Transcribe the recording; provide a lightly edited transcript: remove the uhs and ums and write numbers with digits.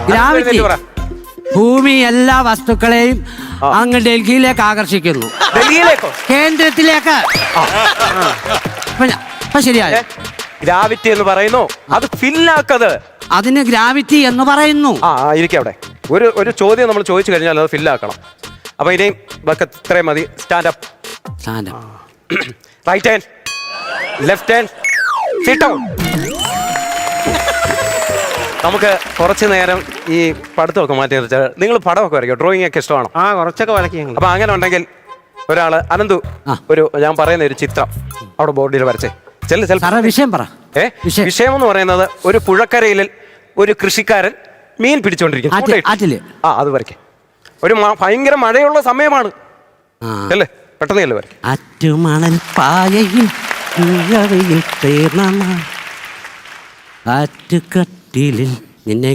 Gravity ഭൂമി എല്ലാ വസ്തുക്കളെയും അങ്ങ് ഡൽഹിയിലേക്ക് ആകർഷിക്കുന്നു. ഡൽഹിയിലേക്കോ? കേന്ദ്രത്തിലേക്ക്. ഇപ്പൊ ശരിയായ ഗ്രാവിറ്റി എന്ന് പറയുന്നു. അത് ഫില്ലാക്കത്. അതിന് ഗ്രാവിറ്റി എന്ന് പറയുന്നു. ഇരിക്കും അവിടെ. ഒരു ചോദ്യം നമ്മൾ ചോദിച്ചു കഴിഞ്ഞാൽ അത് ഫില്ലാക്കണം. അപ്പൊ ഇനിയും ഇത്രയും മതി. Stand up. Right hand, left hand, sit down. നമുക്ക് കുറച്ച് നേരം ഈ പഠിത്തമൊക്കെ മാറ്റി വെച്ചാൽ നിങ്ങൾ പടമൊക്കെ വരയ്ക്കും. ഡ്രോയിങ് ഒക്കെ ഇഷ്ടമാണോ? കുറച്ചൊക്കെ വരയ്ക്കും. അപ്പൊ അങ്ങനെ ഉണ്ടെങ്കിൽ ഒരാള് അനന്തു ഞാൻ പറയുന്ന ഒരു ചിത്രം അവിടെ ബോർഡിൽ വരച്ചേ. വിഷയം പറ. വിഷയം എന്ന് പറയുന്നത് ഒരു പുഴക്കരയിൽ ഒരു കൃഷിക്കാരൻ മീൻ പിടിച്ചോണ്ടിരിക്കുന്നു. അത് വരയ്ക്കും. ഒരു ഭയങ്കര മഴയുള്ള സമയമാണ് അല്ലേ? പെട്ടെന്ന് അല്ലേ വരയ്ക്കും. ആറ്റുമണൽ പായയിൽ ആറ്റുകട്ടിലിൽ നിന്നെ